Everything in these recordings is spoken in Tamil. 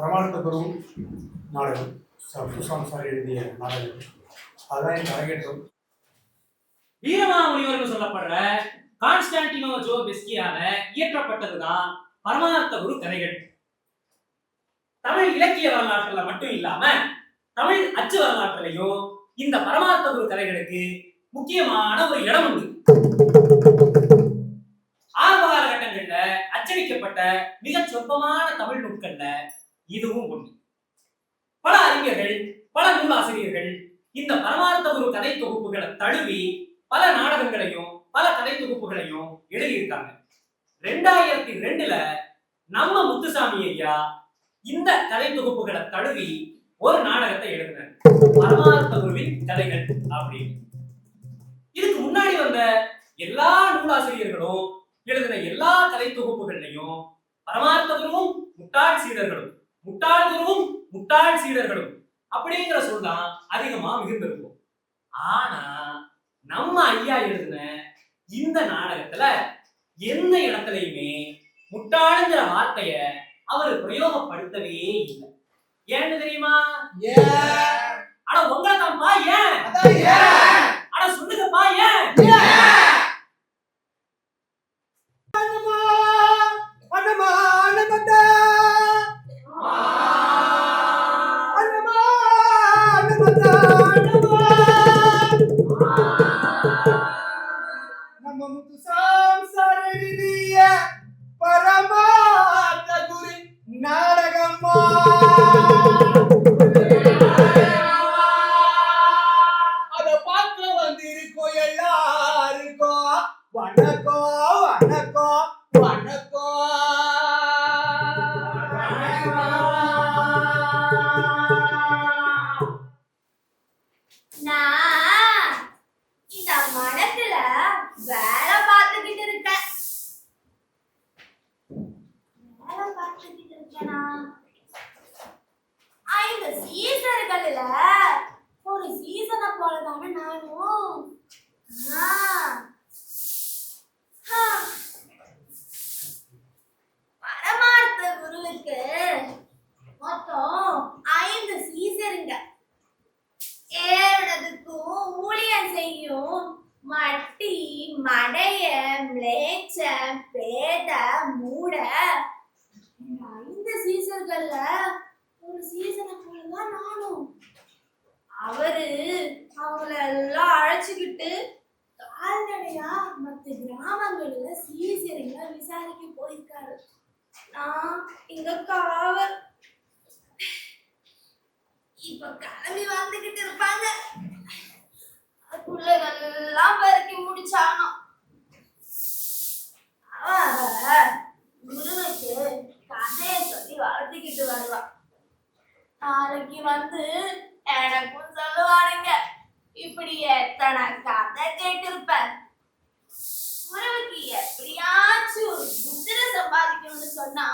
பரமார்த்த குரு நாடகம் சப்துசாமி சார் எழுதிய நாடகம். அதான் என் அரங்கேற்றம். வீரமாமுனிவர்னு சொல்லப்படுற கான்ஸ்டான்டினோ ஜோ பெஸ்கியால இயற்றப்பட்டதுதான் பரமார்த்த குரு கதைகள். தமிழ் இலக்கிய வரலாற்றுல மட்டும் இல்லாம தமிழ் அச்சு வரலாற்றிலையும் இந்த பரமார்த்த குரு கதைகளுக்கு முக்கியமான ஒரு இடம் உண்டு. ஆரம்ப காலகட்டங்கள்ல அச்சடிக்கப்பட்ட மிக சொற்பமான தமிழ் நூல்கள்ல இதுவும் ஒன்று. பல அறிஞர்கள், பல நூலாசிரியர்கள் இந்த பரமார்த்த குரு கதை தொகுப்புகளை தழுவி பல நாடகங்களையும் பல கதை தொகுப்புகளையும் எழுதியிருக்காங்க. 2002ல நம்ம முத்துசாமி ஐயா இந்த கதை தொகுப்புகளை தழுவி ஒரு நாடகத்தை எழுதினார், பரமார்த்த குருவின் கதைகள் அப்படின்னு. இதுக்கு முன்னாடி வந்த எல்லா நூலாசிரியர்களும் எழுதின எல்லா கதை தொகுப்புகள்லையும் பரமார்த்த குருவும் முட்டாள் சீடர்களும், முட்டாள் குருவும் முட்டாள் சீடர்களும் அப்படிங்கிற சொல்தான் அதிகமா மிகுந்திருக்கும். ஆனா நம்ம ஐயா எழுதின இந்த நாடகத்துல எந்த இடத்துலயுமே முட்டாளுங்கிற வார்த்தைய அவர் பிரயோகப்படுத்தவே இல்லை. ஏன்னு தெரியுமா? அட உங்களை தான்ப்பா, ஏன்? அட சொல்லுங்கப்பா, ஏன்? நம்ம முத்துசாமி சார் எழுதிய பரமார்த்த குரு நாடகமா அத பார்க்க வந்திருக்கோம் எல்லாருக்கும் வணக்கம் வணக்கம் வணக்கம். இந்த மடத்துல வேலை பார்த்துக்கிட்டு இருக்கேன். இந்த சீசன்கள்ல ஒரு சீசனை போலதானே நானும். பரமார்த்த குருவுக்கு மொத்தம் 5 சீசருங்க. ஏறதுக்கும் ஊழியம் செய்யும் மட்டி, மடைய, மிளேச்ச, பேத, மூட, 5 சீசர்கள்ல ஒரு சீசனை போலதான் நானும். அவரு அவங்களெல்லாம் அழைச்சுக்கிட்டு கால்நடையா மற்ற கிராமங்கள்ல சீசருங்க விசாரிக்க போயிருக்காரு. நான் இங்க காவல். இப்ப கிளம்பி வந்துகிட்டு இருப்பாங்க. புள்ளைகள்லாம் பெருக்கி முடிச்சானோ. அவ குருவுக்கு கதைய சொல்லி வளர்த்துக்கிட்டு வருவா. நாளைக்கு வந்து எனக்கும் சொல்லுவானுங்க, இப்படி எத்தனை கதை கேட்டிருப்ப. குருவுக்கு எப்படியாச்சும் ஒரு குதிரை சம்பாதிக்கணும்னு சொன்னா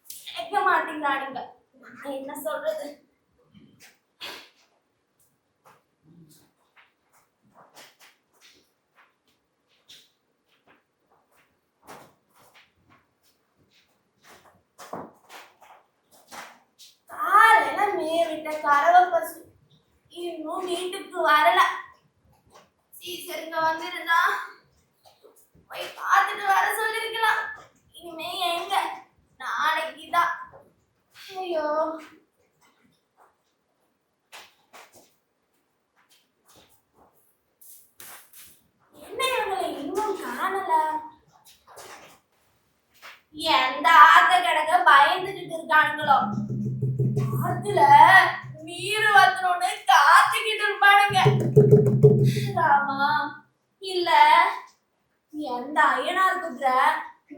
கேட்க மாட்டேங்கிறானுங்க. என்ன சொல்றது? காலையில மேவிட்ட கறவை பசு இன்னும் வீட்டுக்கு வரல. சீசருங்க வந்திருந்தா போய் பார்த்துட்டு வர சொல்லிருக்கலாம். இனிமே எங்க, நாளைக்குதான். ஐயோ, என்ன இவங்களை இன்னும் காணல? எந்த ஆத்த கிடக்க பயந்துகிட்டு இருக்கானுங்களோ. ஆத்துல நீர் வத்தணும்னு காத்துக்கிட்டு இருப்பானுங்க. ராமா, இல்ல எந்த ஐயனார் குதிரை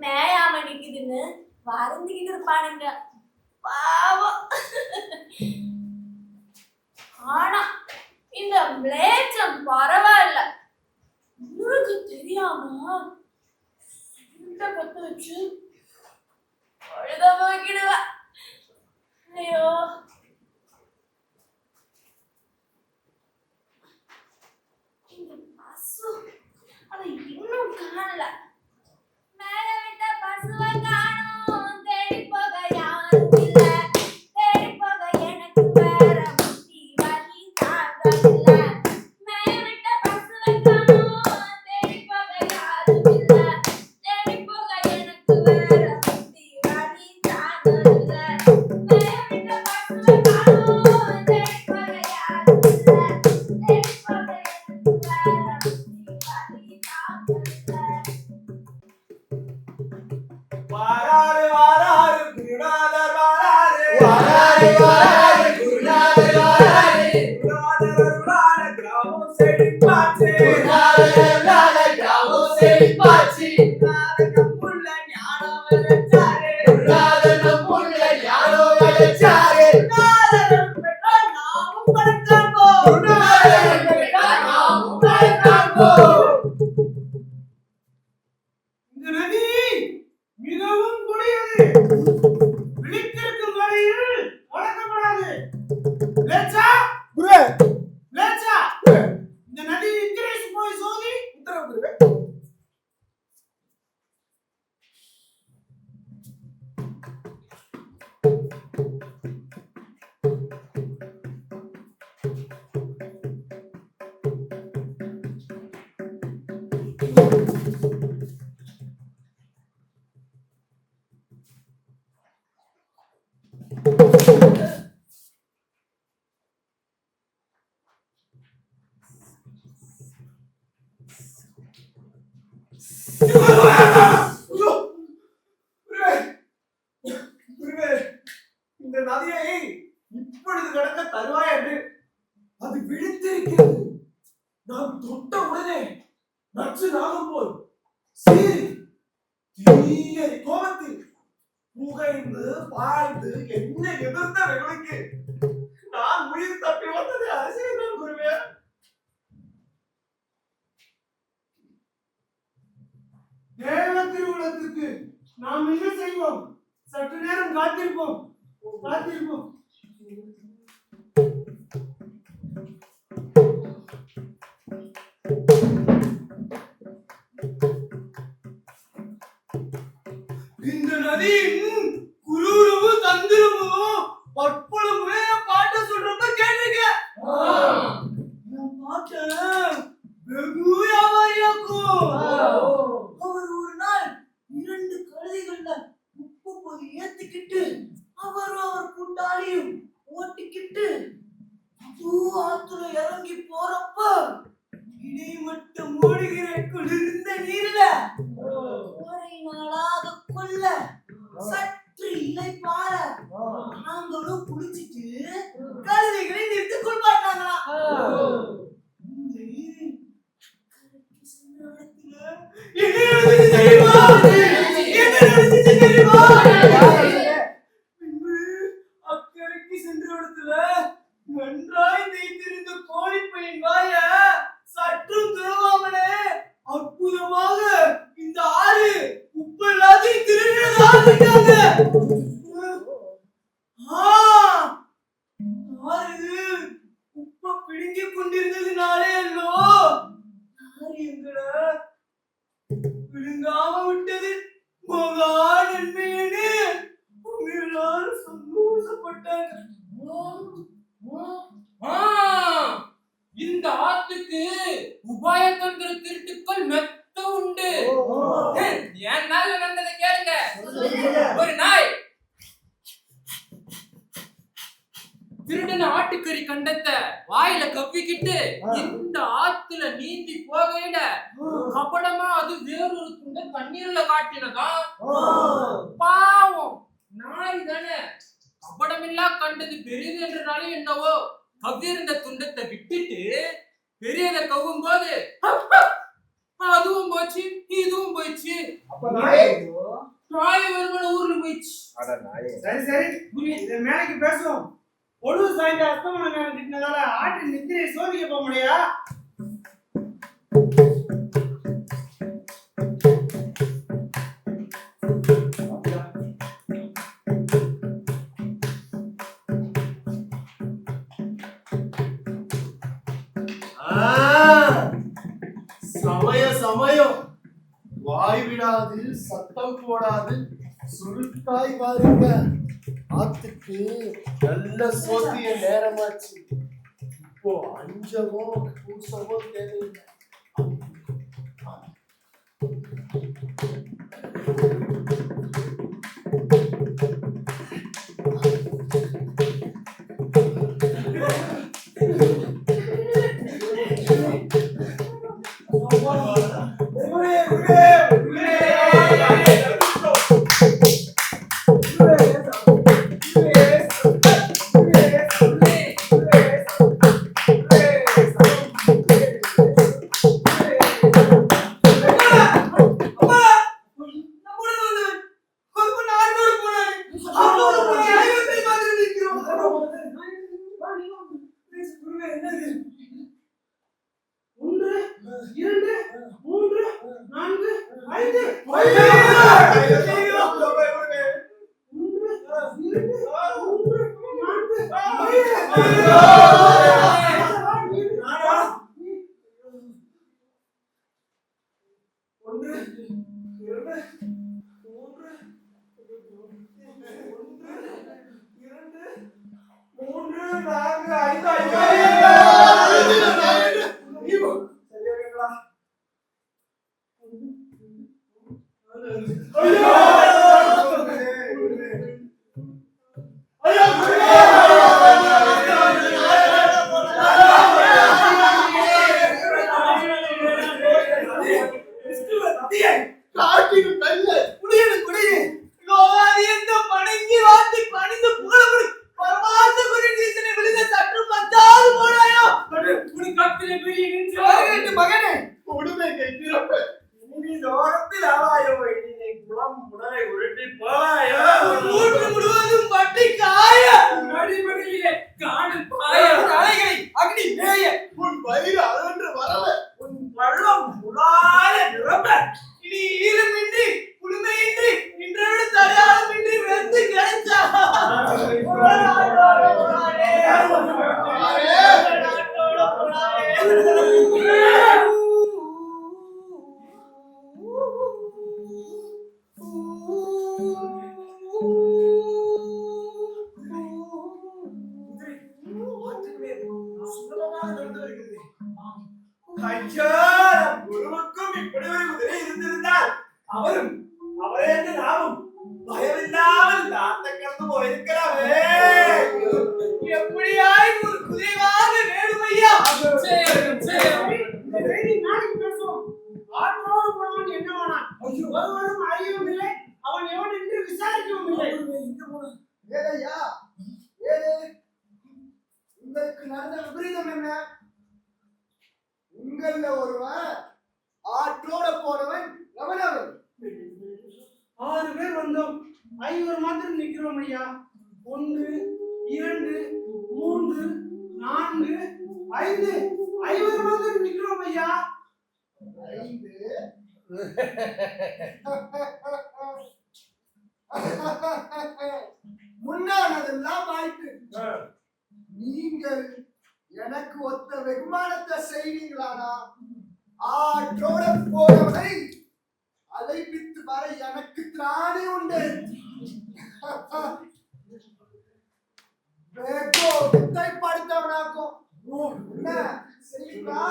மேயாம நிக்குதுன்னு வருந்திக்கிட்டு இருப்பானுங்க. பாவம். ஆனா இந்த மிளேச்சம் பரவாயில்ல. ஊருக்கு தெரியாம கத்து வச்சு அழுத போக்கிடுவ. ஐயோ, இந்த பசு அதை இன்னும் காணல. மேல விட்ட பசுவை காணோம், தேடி போக யாரும் வாராரே வாராரே குருநாதர் வாராரே குருநாதர் கிராமம் செழிப்பாச்சு குருநாதர் கிராமம் செழிப்பாச்சு குருநாதர் ஞானம் வளர்ச்சாரே குருநாதர் ஞானம் வளர்ச்சாரே குருநாதர் பெற்றால் நாமும் படுக்காங்கோ குருநாதர் பெற்றால் நாமும் படுக்காங்கோ. இந்த நதி மிகவும் கொடியது. விழித்திருக்கும் வழியில் வளர்க்கப்படாது. லேச்சா குருவே லேச்சா இந்த நதி இங்கிரேஸ் போய் சோதி. உத்தரவு குருவே. இந்த நதியை இப்பொழுது கடக்க தருவாய் என்று அது விழித்திருக்கிறது. நாம் தொட்ட உடனே நச்சு நாகம் போல் சீறி தீய கோபத்தில் புகைந்து பாய்ந்து என்ன எதிர்த்த வெகுளிக்கு நான் உயிர் தப்பி வந்தது அதிசயம் குருவே. தேவ திருவுலத்துக்கு நாம் என்ன செய்வோம்? சற்று நேரம் காத்திருப்போம். இந்த நதியின் குரூரவு தந்திரமோ பற்பல முறைய பாட்ட சொல்றப்ப கேட்டிருக்கேன். பாட்ட வெகு வியாபாரியாக்கும். அவர் ஒரு நாள் 2 கழுதைகள்ல உப்பு பொதி ஏத்திக்கிட்டு அவர் கூட்டாளியும் ஓட்டிக்கிட்டு ஆத்துல இறங்கி போறப்ப இடை மட்டும் மூடுகிற குளிர்ந்த நீர்ல ஒரே நாளாக கொல்ல சற்று இலை பார நாங்களும் குளிச்சிட்டு கழுதைகளை நிறுத்தி கொள்வாட்டாங்களாம். அக்கறைக்கு சென்ற இடத்துல நன்றாய் தேய்த்திருந்த கோழிப்பையின் வாய சற்றும் துறவாமலே அற்புதமாக இந்த ஆறு உப்பு எல்லாத்தையும் திருடினதாக ஆறு உப்ப பிடுங்கிக் கொண்டிருந்ததுனாலே அல்லோ ஆறு எங்களை விழுங்காம விட்டது மகா நன்மையனே. எல்லாரும் சந்தோஷப்பட்டாங்க. இந்த ஆத்துக்கு உபாய தந்திர திருட்டுக்கள் மெத்த உண்டு. என் நாள் நடந்ததை கேளுங்க. ஒரு நாய் திருடன ஆட்டுக்கறி கண்டத்தை வாயில கவ்விக்கிட்டு இந்த ஆத்துல நீந்தி போகையில கபடமா அது வேறொரு துண்ட தண்ணீர்ல காட்டினதா. பாவம் நாய் தானே, கபடமில்லா கண்டது பெரியது என்றனாலும் என்னவோ கவ்விருந்த துண்டத்தை விட்டுட்டு பெரியதை கவும் போது அதுவும் போச்சு இதுவும் போயிடுச்சு. நாய் வருமான ஊர்ல போயிடுச்சு. சரி இதை மேலைக்கு பேசுவோம். பொழுது சாய்ந்த அஸ்தமன நேரம் கிட்டினதால ஆற்றின் நித்திரை சோதிக்க போக முடியா? சமயம் வாய் விடாது சத்தம் போடாது சுருக்காய் பாருங்க. ஆத்துக்கு நல்ல சோத்திய நேரமாச்சு. இப்போ அஞ்சவோ பூசவோ தேவையில்லை. குருவே என்னது 1 2 3 4 5 குருவுக்கும் இப்படி ஒரு குதிரை இருந்திருந்தால் அவரும் அவரே நாமும் பயமில்லாமல் இந்த ஆத்த கடந்து போயிருக்கிறாவே. எப்படியாய் ஒரு குதிரைவாக வேணும் ஐயா. இந்த செய்தி நாளைக்கு பேசுவோம். ஆற்றோடு போனவன் என்னவானான்? ஒருவரும் அறியவும் இல்லை, அவன் எவன் என்று விசாரிக்கவும் இல்லை. ஏதையா ஏதே உங்களுக்கு நடந்த விபரீதம் என்ன? உங்கள ஒருவன் ஆற்றோட போனவன் எவனவன்? 6 பேர் வந்தோம், 5 மாத்திரம் நிக்கிறோம் ஐயா. 1 2 3 4 5 5 மாத்திரம் நிக்கிறோம் ஐயா. 5 முன்னானதெல்லாம் ஆயிட்டு. நீங்கள் எனக்கு ஒத்த வெகுமானத்தை செய்வீங்களானா? ஆற்றோட போனவனை அழைப்பித்து வர எனக்கு திராணி உண்டு. வித்தை படுத்தவனாக்கும் என்ன செய்வீங்களா?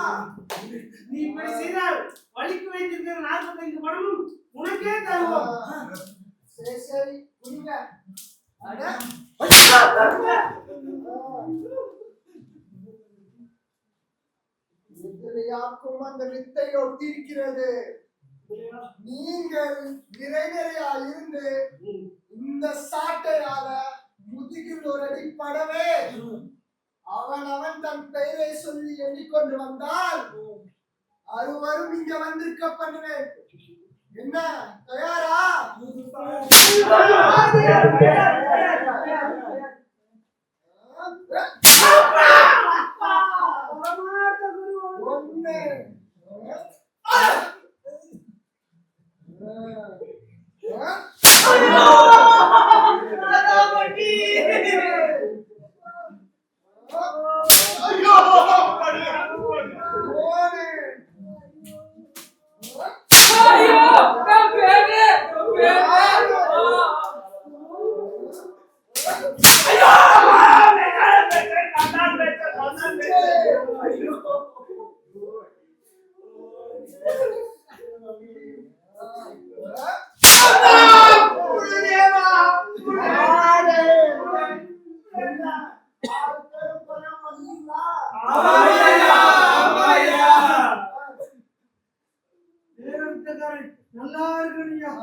நீ இப்படி செய்தால் வலிக்கு வைத்திருக்கிற 45 பணமும் உனக்கே தருவோம். சரி சரி புரியுங்க. எதிரியாக்கும் அந்த வித்தை ஒட்டிருக்கிறது. நீங்கள் நிறையா இருந்து இந்த சாட்டையால முதுகில் ஒரு அடி படவே அவன் தன் பெயரை சொல்லி எண்ணிக்கொண்டு வந்தால் அறுவரும் இங்க வந்திருக்க பண்ணுவேன். என்ன தயாரா? ஒண்ணு நல்லா இருக்கணும்யா.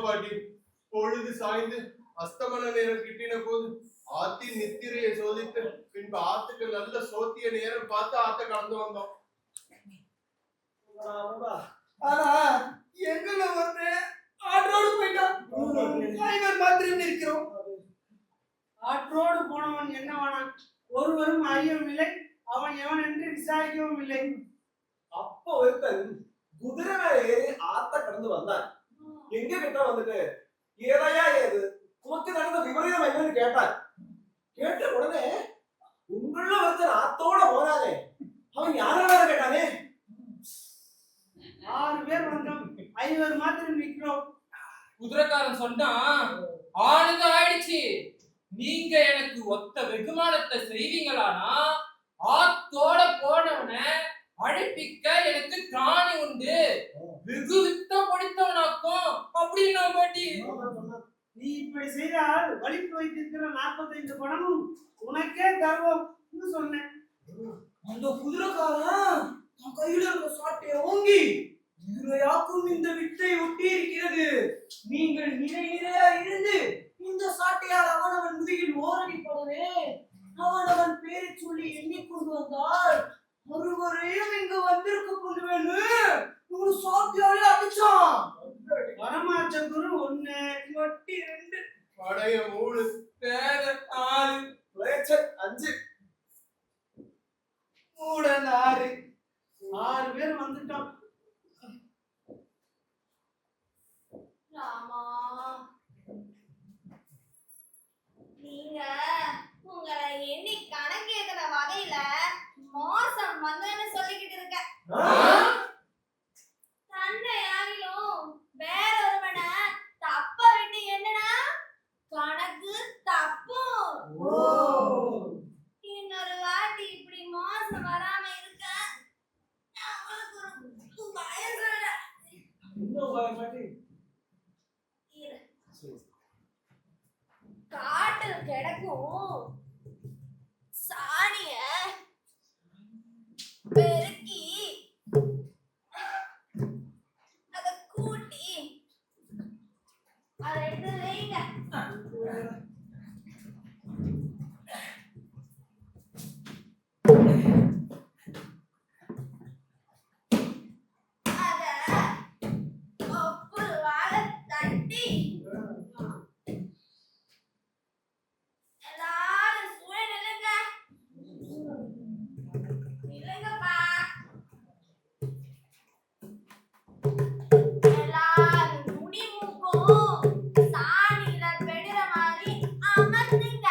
பாட்டி. பொழுது சாய்ந்து அஸ்தமன நேரம் கிட்டின போது ஆத்தின் நித்திரையை சோதித்து பின்பு ஆத்துக்கு நல்ல சோத்திய நேரம் பார்த்து ஆத்த கடந்து வந்தோம். ஆனா எங்கள வந்து ஆட்டோடு போயிட்டான். ஐவர் மாத்திரம் இருக்கிறோம். ஆற்றோடு போனவன் என்னவானான்? ஒருவரும் அறியவும் இல்லை, அவன் எவன் என்று விசாரிக்கவும் இல்லை. அப்ப ஒருத்தன் குதிரை மேல ஏறி ஆத்த கடந்து வந்தான். எங்க கிட்ட வந்துட்டு ஏதையா ஏது உனக்கு நடந்த விபரீதம் என்னன்னு கேட்டான். கேட்ட உடனே உங்கள ஒருத்தன் ஆத்தோட போனானே அவன் யாரோட கேட்டானே. 6 பேர் வந்தோம், 5 மாத்திரம் நிற்கிறோம். குதிரைக்காரன் சொன்னான், ஆனது ஆயிடுச்சு. நீங்க எனக்கு ஒத்த வெகுமானத்தை செய்வீங்களானா ஆத்தோட போனவன அழைப்பிக்க எனக்கு திராணி உண்டு. வெகு வித்தம் படித்தவனாக்கும் அப்படின்னா பாட்டி. நீ இப்படி செய்தால் வலிப்பு வைத்திருக்கிற 45 பணமும் உனக்கே தருவோம் சொன்னேன். அந்த குதிரைக்காரன் தன் கையில இருக்க சாட்டையை ஓங்கி இதுரையாக்கும் இந்த வித்தை ஒட்டி இருக்கிறது. நீங்கள் நிறையா இருந்து இந்த சாட்டையால் அவனவன் முதுகில் ஓரடிப்படவே அவனவன் பேரை சொல்லி எண்ணிக்கொண்டு வந்தால் ஒருவரையும் இங்கு வந்திருக்க கொண்டு வேணும். ஒரு சாட்டையாலே அடிச்சான். பரமாச்ச குரு 1, வட்டி 2, படைய 3, பேர 4, லேச்சர் 5, மூடன் 6. 6 பேர் வந்துட்டோம். ராமா, நீங்க உங்களை எண்ணி கணக்கேக்கிற வகையில மோசம் வந்தேன்னு சொல்லிக்கிட்டு இருக்க. தன்னை ஆகிலும் வேற ஒருவனை தப்ப விட்டு என்னன்னா கணக்கு தப்பும். இன்னொரு வாட்டி இப்படி மோசம் வராம இருக்க நம்மளுக்கு ஒரு பயம் சொல்ல. இரு. காட்டில் கிடக்கும் சாணிய பெருக்கி அத கூட்டி அதை எடுத்து வைங்க. அத ஒப்பு வாழ தட்டி எல்லாரும் சூழ நில்லுங்க. நில்லுங்கப்பா. எல்லாரும் முடி மூக்கும் சாணியில பெடுற மாதிரி அமர்ந்துங்க.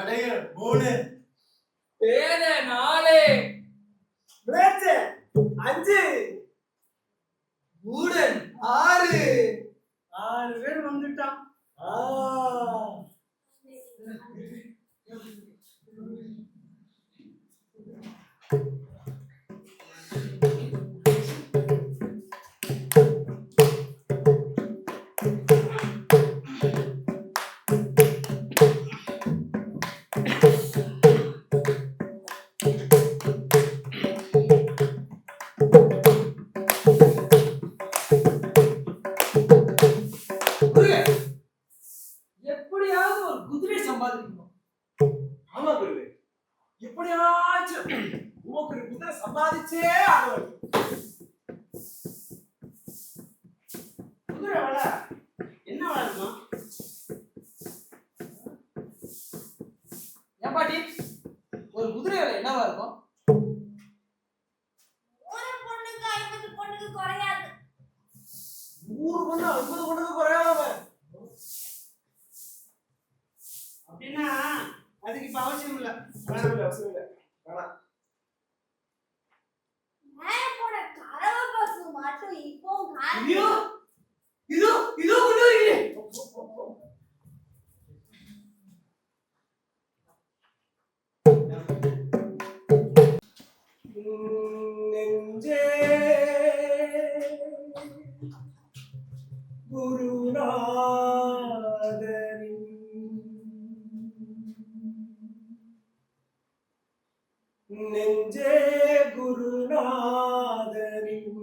கடைய 3, பேத 4, விளையாட்டு 5. ஊடன் 6. 6 பேர் வந்துட்டான். எப்படியாவது ஒரு குதிரை சம்பாதிக்கணும். ஆமா குருவே, எப்படியாச்சும் உனக்கு ஒரு குதிரை சம்பாதிச்சே ஆக வேண்டும். குதிரை விலை என்ன விலை இருக்கும்? ஏன் பாட்டி, ஒரு குதிரை விலை என்னவா இருக்கும்? ஒரு பொண்ணுக்கு 50 பொண்ணுக்கு குறையாது. 100 பொண்ணு 50 பொண்ணுக்கு குறையாதவ. அப்படின்னா அதுக்கு இப்ப அவசியம் இல்ல. அவசியம் இல்லை. நான் போன கறவை பசு மட்டும் இப்போ ஐயோ, இதோ இதோ கொண்டு வருகிறேன். நெஞ்சே குருநாதரின் நெஞ்சே குருநாதரின்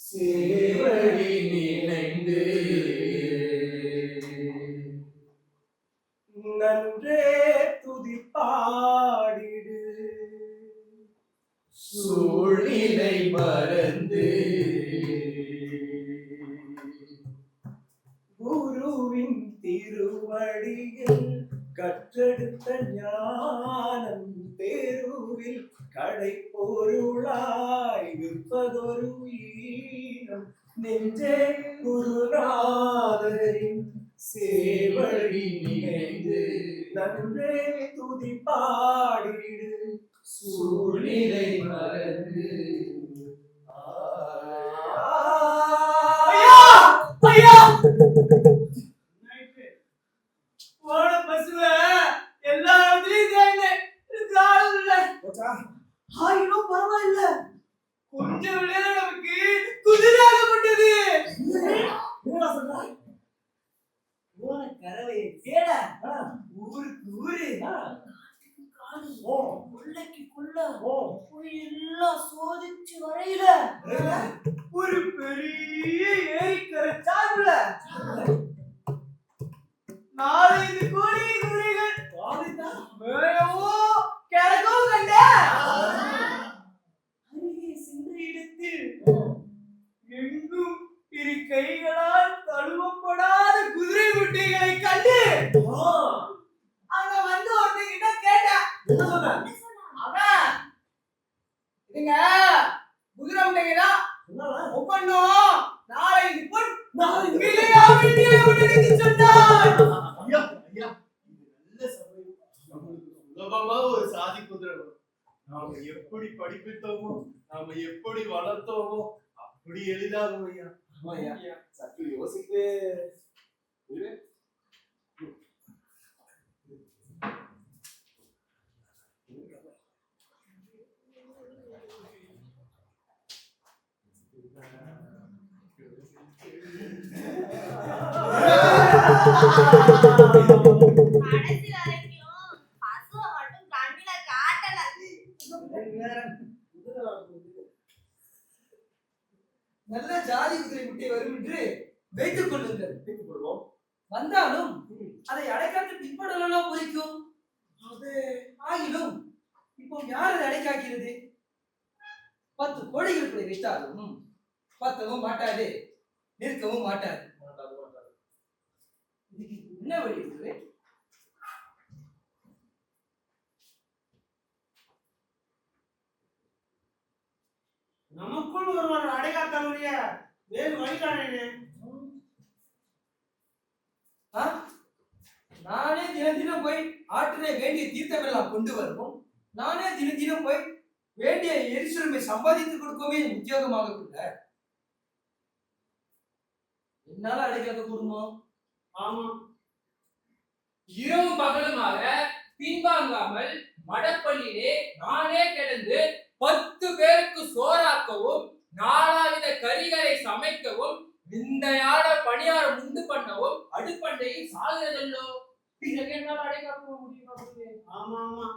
சேவடி நினைந்து நன்றே துதிப்பாடிடு சூழ்நிலை மறந்து குருவின் திருவடியில் கற்றெடுத்த ஞானம் தேருவில் கடை பொருளாய் விற்பதொரு ஈனம் நெஞ்சே குருநாதரின் சேவடி நினைந்து நன்றே துதிப்பாடிடு சூழ்நிலை மறந்து ஐயா, ஐயா, போன பசுவ எல்லா இடத்துலயும் தேய்ந்தேன். ஆயினும் பரவாயில்ல. கொஞ்சம் விளையாட நமக்கு குதிரையாகப்பட்டது. என்ன சொல்றாய்? போன கறவையை தேட ஊருக்கு ஊரு ஓ கொள்ளைக்கு கொள்ள ஓ போய் எல்லாம் சோதிச்சு வரையில ஒரு பெரிய ஏரிக்கரை சார்புல 4-5 கோடி குதிரைகள் மேலவும் கிழக்கும் கண்ட அருகே சென்ற இடத்தில் எங்கும் இரு கைகளால் தழுவப்படாத குதிரை குட்டிகளை கண்டு அங்க வந்து ஒருத்தங்கிட்ட கேட்டேன். என்ன சொன்ன? அவன் இதுங்க குதிரை முட்டைங்களா என்னடா? ஒவ்வொன்றும் 4-5 பொன் விலையா வேண்டிய உடனே சொன்னான். ஐயா ஐயா இது நல்ல சமயம். நம்மளுக்கு சுலபமா ஒரு சாதி குதிரை வரும். நாம எப்படி படிப்பித்தோமோ நாம எப்படி வளர்த்தோமோ அப்படி எளிதாகும் ஐயா. ஆமா ஐயா, சற்று யோசித்து கடைசி வரைக்கும் பசுவை மட்டும் கண்ணில காட்டல. நல்ல ஜாதி குதிரை முட்டை வரும் என்று வைத்துக் கொள்ளுங்கள். வைத்துக் கொள்வோம். வந்தாலும் அதை அடைக்காத்து பின்படலாம் பொறிக்கும். அது ஆகிலும் இப்போ யார் அதை அடைக்காக்கிறது? 10 கோடிகள் இப்படி வைத்தாலும் பத்தவும் மாட்டாது, நிற்கவும் மாட்டாது. இதுக்கு என்ன வழி இருக்குது? நமக்குள் ஒருவர் அடைகாத்தவருடைய வேறு வழிகாணே. நானே தினம் தினம் போய் ஆற்றிலே வேண்டிய தீர்த்தமெல்லாம் கொண்டு வரவும் நானே தினம் தினம் போய் வேண்டிய எரிசுரிமை சம்பாதித்து கொடுக்கவே என் உத்தியோகமாக கொண்ட என்னால அடைக்காத குடும்பம். ஆமா, இரவு பகலுமாக பின்வாங்காமல் மடப்பள்ளியிலே நானே கிடந்து 10 பேருக்கு சோறாக்கவும் 4 கறிகளை சமைக்கவும் விந்தையான பணியாரம் உண்டு பண்ணவும் அடுப்பண்டையில் சாகிறதல்லோ. பிறகு என்னால் அடைக்காக்க முடியுமா? ஆமா, ஆமா.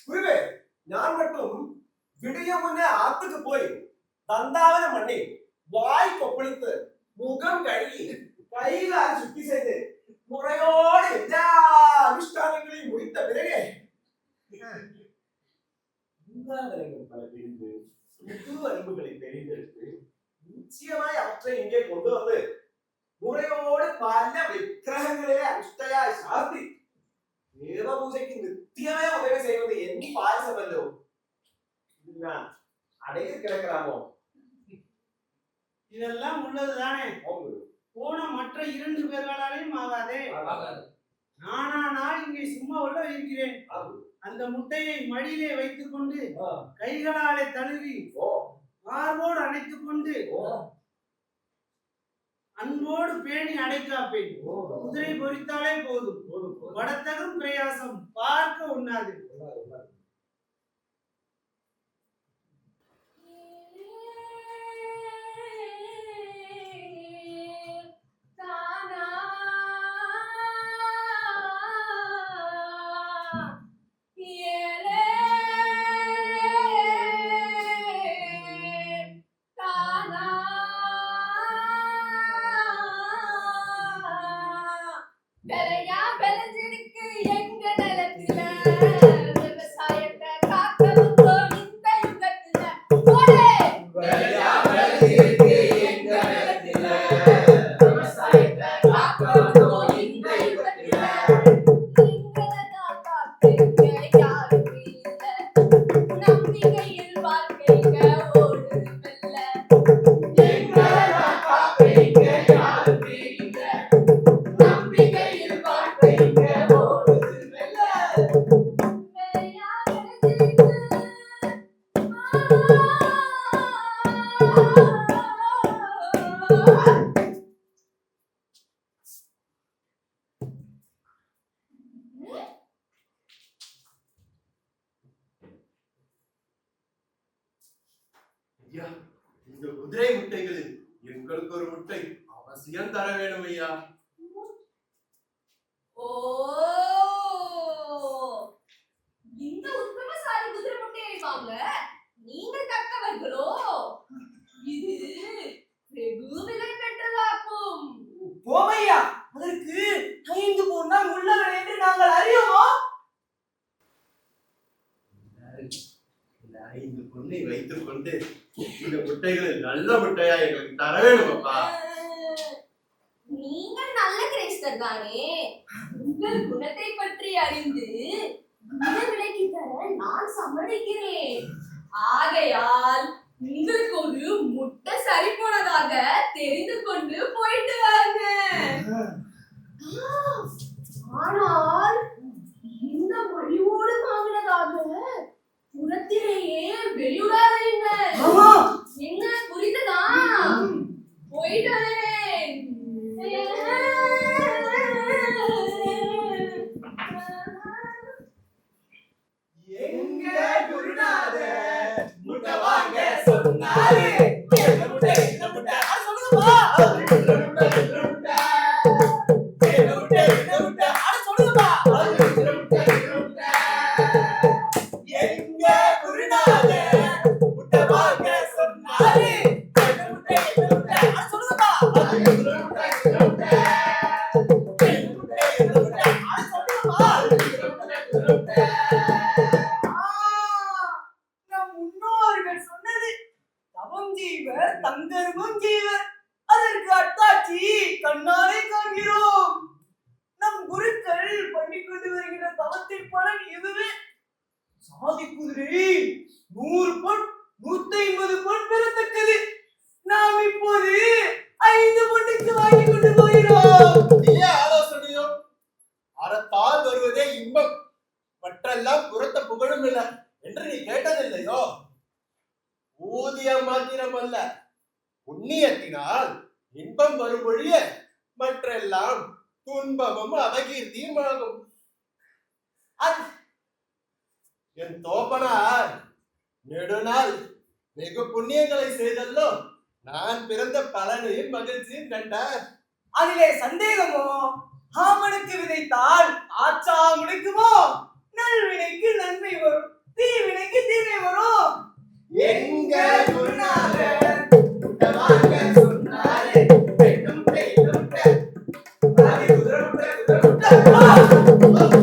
குருவே, நான் மட்டும் விடிய முன்னே ஆத்துக்கு போய் தந்தாவன பண்ணி வாய் கொப்பளித்து முகம் கழுகி கைகால் சுத்தி செய்து முறையோடு எல்லா அனுஷ்டானங்களையும் முடித்த பிறகு இந்தாதனங்கள் பல பிரிந்து புது அறிவுகளை தெரிந்தெடுத்து நிச்சயமாய் அவற்றை இங்கே கொண்டு வந்து முறையோடு பல விக்கிரகங்களே அஷ்டையாய் சாத்தி தேவ பூஜைக்கு நித்தியமே உதவி செய்வது எண்ணி பாயசமல்லோ. இதுதான் அடைய கிடக்கிறாமோ? இதெல்லாம் உள்ளதுதானே. போன மற்ற 2 பேர்களாலையும் ஆகாதே. நானானால் இங்கே சும்மா உள்ள இருக்கிறேன். அந்த முட்டையை மடியிலே வைத்துக் கொண்டு கைகளாலே தழுவி மார்போடு அணைத்துக் கொண்டு அன்போடு பேணி அடைக்காப்பேன். குதிரை பொறித்தாலே போதும், வடத்தகும் பிரயாசம் பார்க்க உண்ணாது. ஐயா, இந்த குதிரை முட்டைகளில் எங்களுக்கு ஒரு முட்டை அவசியம் தர வேணும் ஐயா. ஓ, இந்த உத்தமசாலி குதிரை முட்டையை வாங்க நீங்கள் தக்கவர்களோ? இது வெகு விலை பெற்றதாக்கும். போமையா, அதற்கு 5 பொன் தான் உள்ளவர் என்று நாங்கள் அறியோமா? இந்த 5 பொன்னை வைத்துக் கொண்டு இந்த முட்டைகளில் நல்ல முட்டையா எங்களுக்கு தர வேணும் அப்பா. நீங்கள் நல்ல கிரைஸ்தர் தானே. உங்கள் குணத்தை பற்றி அறிந்து இந்த விலைக்கு தர நான் சம்மதிக்கிறேன். ஆகையால் உங்களுக்கு ஒரு முட்டை சரி போனதாக தெரிந்து கொண்டு போயிட்டு வாங்க. ஆனால் இந்த மொழியோடு வாங்கினதாக புறத்திலேயே வெளியுடாதீங்க. என்ன புரிந்ததா? போயிட்டு வரேன். எங்க குருநாதர் முட்டை வாங்க சொன்னாரு. இந்த முட்டை அது சொல்லுங்கப்பா. இந்த முட்டை அது சொல்லுங்கப்பா. எங்க குருநாதர் முட்டை வாங்க சொன்னாரு. இந்த முட்டை அது சொல்லுங்கப்பா. நம் முன்னோர்கள் சொன்னது தவம் செய்வர் தங்கர்மம் செய்வர். அதற்கு அத்தாட்சி கண்ணாலே காண்கிறோம். நம் குருக்கள் பண்ணிக்கொண்டு வருகிற தவத்தின் பலன் இதுவே. சாதி குதிரை 100 பொன் 150 பொன் பெறத்தக்கது. நாம் இப்போது 5 பொன்னுக்கு வாங்கி கொண்டு போகிறோம். ஆலோசனையோ அறத்தால் வருவதே இன்பம். புறமெல்லாம் புறத்த புகழும் இல்ல என்று நீ கேட்டதில்லையோ? ஊதியம் மாத்திரமல்ல, புண்ணியத்தினால் இன்பம் வரும் ஒழிய மற்றெல்லாம் துன்பமும் அபகீர்த்தியும் ஆகும். என் தோப்பனார் நெடுநாள் வெகு புண்ணியங்களை செய்தல்லோ நான் பிறந்த பலனையும் மகிழ்ச்சியும் கண்டார். அதிலே சந்தேகமோ? ஆமனுக்கு விதைத்தால் ஆச்சா முளைக்குமோ? நல்வினைக்கு நன்மை வரும், தீவினைக்கு தீமை வரும். எங்க குருநாதர் முட்டமாக சொன்னாரே, பெண்ணும் பெண்ணும் பெண். குதிரை முட்டை, குதிரை முட்டை.